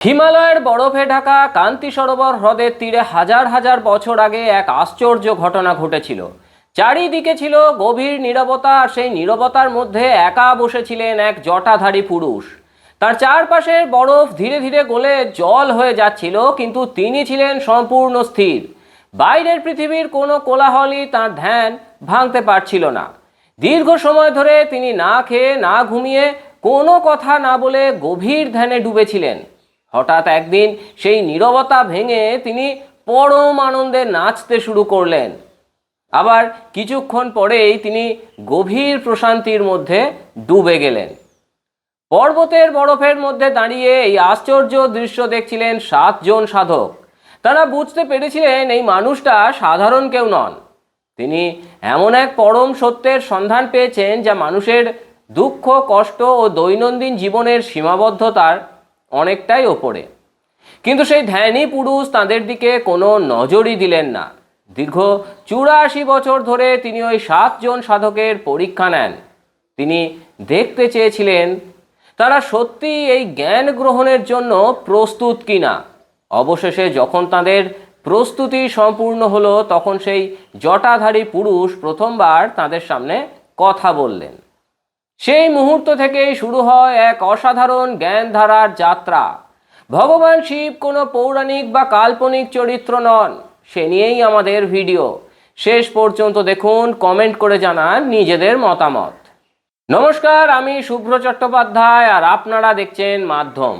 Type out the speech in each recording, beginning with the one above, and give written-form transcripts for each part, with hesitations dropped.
হিমালয়ের বরফে ঢাকা কান্তি সরোবর হ্রদের তীরে হাজার হাজার বছর আগে এক আশ্চর্য ঘটনা ঘটেছিল। চারিদিকে ছিল গভীর নীরবতা, আর সেই নীরবতার মধ্যে একা বসেছিলেন এক জটাধারী পুরুষ। তার চারপাশের বরফ ধীরে ধীরে গলে জল হয়ে যাচ্ছিল, কিন্তু তিনি ছিলেন সম্পূর্ণ স্থির। বাইরের পৃথিবীর কোনো কোলাহলই তার ধ্যান ভাঙতে পারছিল না। দীর্ঘ সময় ধরে তিনি না খেয়ে না ঘুমিয়ে কোনো কথা না বলে গভীর ধ্যানে ডুবেছিলেন। হঠাৎ একদিন সেই নীরবতা ভেঙে তিনি পরম আনন্দে নাচতে শুরু করলেন। আবার কিছুক্ষণ পরেই তিনি গভীর প্রশান্তির মধ্যে ডুবে গেলেন। পর্বতের বরফের মধ্যে দাঁড়িয়ে এই আশ্চর্য দৃশ্য দেখছিলেন 7 জন সাধক। তারা বুঝতে পেরেছিলেন এই মানুষটা সাধারণ কেউ নন। তিনি এমন এক পরম সত্যের সন্ধান পেয়েছেন যা মানুষের দুঃখ, কষ্ট ও দৈনন্দিন জীবনের সীমাবদ্ধতার অনেকটাই ওপরে। কিন্তু সেই ধ্যানী পুরুষ তাদের দিকে কোনো নজরই দিলেন না। দীর্ঘ 84 বছর ধরে তিনি ওই 7 জন সাধকের পরীক্ষা নেন। তিনি দেখতে চেয়েছিলেন তারা সত্যি এই জ্ঞান গ্রহণের জন্য প্রস্তুত কিনা। অবশেষে যখন তাদের প্রস্তুতি সম্পূর্ণ হলো, তখন সেই জটাধারী পুরুষ প্রথমবার তাদের সামনে কথা বললেন। সেই মুহূর্ত থেকেই শুরু হয় এক অসাধারণ জ্ঞানধারার যাত্রা। ভগবান শিব কোনো পৌরাণিক বা কাল্পনিক চরিত্র নন, সে নিয়েই আমাদের ভিডিও। শেষ পর্যন্ত দেখুন, কমেন্ট করে জানান নিজেদের মতামত। নমস্কার, আমি শুভ্র চট্টোপাধ্যায়, আর আপনারা দেখছেন মাধ্যম।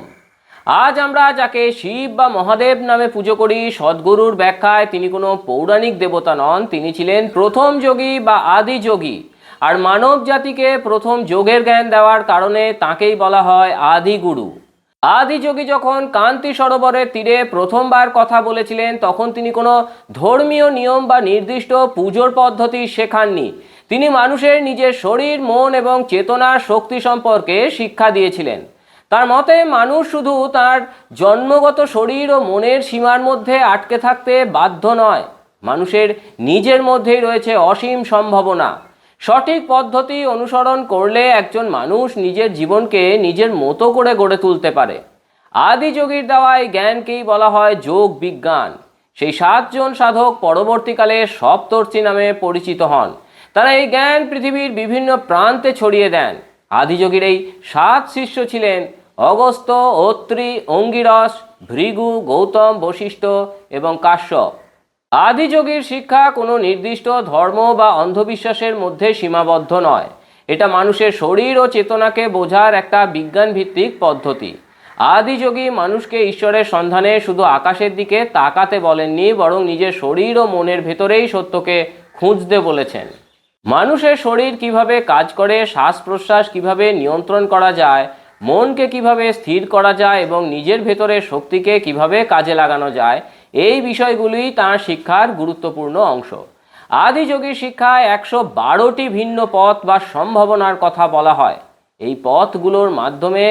আজ আমরা যাকে শিব বা মহাদেব নামে পুজো করি, সদ্গুরুর ব্যাখ্যায় তিনি কোনো পৌরাণিক দেবতা নন, তিনি ছিলেন প্রথম যোগী বা আদি যোগী। আর মানব জাতিকে প্রথম যোগের জ্ঞান দেওয়ার কারণে তাকেই বলা হয় আদি গুরু। আদি যোগী যখন কান্তি সরোবরের তীরে প্রথমবার কথা বলেছিলেন, তখন তিনি কোনো ধর্মীয় নিয়ম বা নির্দিষ্ট পুজোর পদ্ধতি শেখাননি। তিনি মানুষের নিজের শরীর, মন এবং চেতনার শক্তি সম্পর্কে শিক্ষা দিয়েছিলেন। তার মতে মানুষ শুধু তার জন্মগত শরীর ও মনের সীমার মধ্যে আটকে থাকতে বাধ্য নয়, মানুষের নিজের মধ্যেই রয়েছে অসীম সম্ভাবনা। সঠিক পদ্ধতি অনুসরণ করলে একজন মানুষ নিজের জীবনকে নিজের মতো করে গড়ে তুলতে পারে। আদি যোগীর দেওয়া এই জ্ঞানকেই বলা হয় যোগ বিজ্ঞান। সেই 7 জন সাধক পরবর্তীকালে সপ্তর্ষি নামে পরিচিত হন। তারা এই জ্ঞান পৃথিবীর বিভিন্ন প্রান্তে ছড়িয়ে দেন। আদি যোগীর এই 7 শিষ্য ছিলেন অগস্ত্য, অত্রি, অঙ্গিরস, ভৃগু, গৌতম, বশিষ্ঠ এবং কাশ্যপ। আদি যোগীর শিক্ষা কোনো নির্দিষ্ট ধর্ম বা অন্ধবিশ্বাসের মধ্যে সীমাবদ্ধ নয়। এটা মানুষের শরীর ও চেতনাকে বোঝার একটা বিজ্ঞানভিত্তিক পদ্ধতি। আদি যোগী মানুষকে ঈশ্বরের সন্ধানে শুধু আকাশের দিকে তাকাতে বলেননি, বরং নিজের শরীর ও মনের ভেতরেই সত্যকে খুঁজতে বলেছেন। মানুষের শরীর কিভাবে কাজ করে, শ্বাস প্রশ্বাস কিভাবে নিয়ন্ত্রণ করা যায়, মনকে কিভাবে স্থির করা যায় এবং নিজের ভেতরের শক্তিকে কিভাবে কাজে লাগানো যায়, এই বিষয়গুলি তাঁর শিক্ষার গুরুত্বপূর্ণ অংশ। আদি যোগীর শিক্ষায় 112টি ভিন্ন পথ বা সম্ভাবনার কথা বলা হয়। এই পথগুলোর মাধ্যমে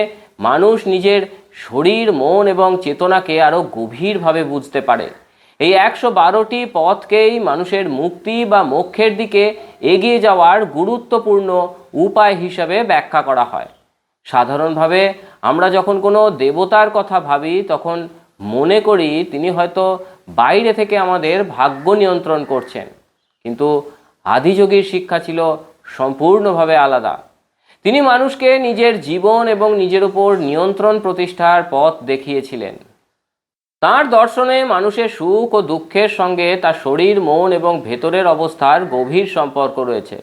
মানুষ নিজের শরীর, মন এবং চেতনাকে আরও গভীরভাবে বুঝতে পারে। এই 112টি পথকেই মানুষের মুক্তি বা মোক্ষের দিকে এগিয়ে যাওয়ার গুরুত্বপূর্ণ উপায় হিসাবে ব্যাখ্যা করা হয়। সাধারণভাবে আমরা যখন কোনো দেবতার কথা ভাবি, তখন মনে করি তিনি হয়তো বাইরে থেকে আমাদের ভাগ্য নিয়ন্ত্রণ করছেন। কিন্তু আদিযোগীর শিক্ষা ছিল সম্পূর্ণভাবে আলাদা। তিনি মানুষকে নিজের জীবন এবং নিজের উপর নিয়ন্ত্রণ প্রতিষ্ঠার পথ দেখিয়েছিলেন। তাঁর দর্শনে মানুষের সুখ ও দুঃখের সঙ্গে তার শরীর, মন এবং ভেতরের অবস্থার গভীর সম্পর্ক রয়েছে।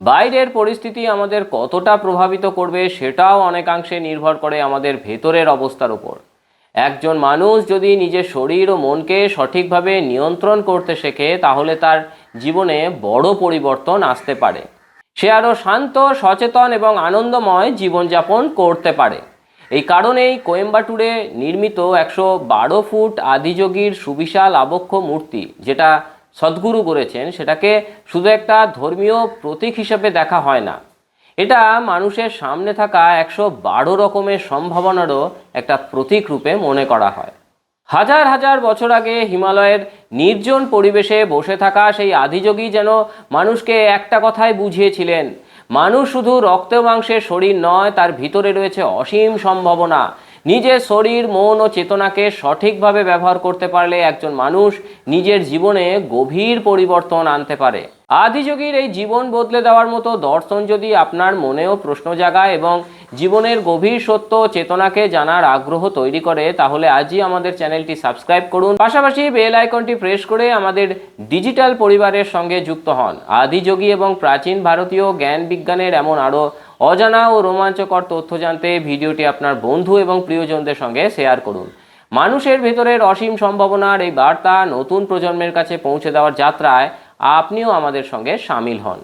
বাইরের পরিস্থিতি আমাদের কতটা প্রভাবিত করবে সেটাও অনেকাংশে নির্ভর করে আমাদের ভেতরের অবস্থার উপর। একজন মানুষ যদি নিজের শরীর ও মনকে সঠিকভাবে নিয়ন্ত্রণ করতে শেখে, তাহলে তার জীবনে বড় পরিবর্তন আসতে পারে। সে আরও শান্ত, সচেতন এবং আনন্দময় জীবনযাপন করতে পারে। এই কারণেই কোয়েম্বাটুরে নির্মিত 112 ফুট আদিযোগীর সুবিশাল আবক্ষ মূর্তি, যেটা সদ্গুরু করেছেন, সেটাকে শুধু একটা ধর্মীয় প্রতীক হিসেবে দেখা হয় না। এটা মানুষের সামনে থাকা 112 রকমের সম্ভাবনারও একটা প্রতীক রূপে মনে করা হয়। হাজার হাজার বছর আগে হিমালয়ের নির্জন পরিবেশে বসে থাকা সেই আদিযোগী যেন মানুষকে একটা কথাই বুঝিয়েছিলেন, মানুষ শুধু রক্ত মাংসের শরীর নয়, তার ভিতরে রয়েছে অসীম সম্ভাবনা। নিজের শরীর, মন ও চেতনাকে সঠিকভাবে ব্যবহার করতে পারলে একজন মানুষ নিজের জীবনে গভীর পরিবর্তন আনতে পারে। আদিযোগীর এই জীবন বদলে দেওয়ার মতো দর্শন যদি আপনার মনেও প্রশ্ন জাগায় এবং জীবনের গভীর সত্য ও চেতনাকে জানার আগ্রহ তৈরি করে, তাহলে আজই আমাদের চ্যানেলটি সাবস্ক্রাইব করুন, পাশাপাশি বেল আইকনটি প্রেস করে আমাদের ডিজিটাল পরিবারের সঙ্গে যুক্ত হন। আদিযোগী এবং প্রাচীন ভারতীয় জ্ঞান বিজ্ঞানের এমন আরও অজানা ও রোমাঞ্চকর তথ্য জানতে ভিডিওটি আপনার বন্ধু এবং প্রিয়জনদের সঙ্গে শেয়ার করুন। মানুষের ভেতরের অসীম সম্ভাবনার এই বার্তা নতুন প্রজন্মের কাছে পৌঁছে দেওয়ার যাত্রায় আপনিও আমাদের সঙ্গে সামিল হন।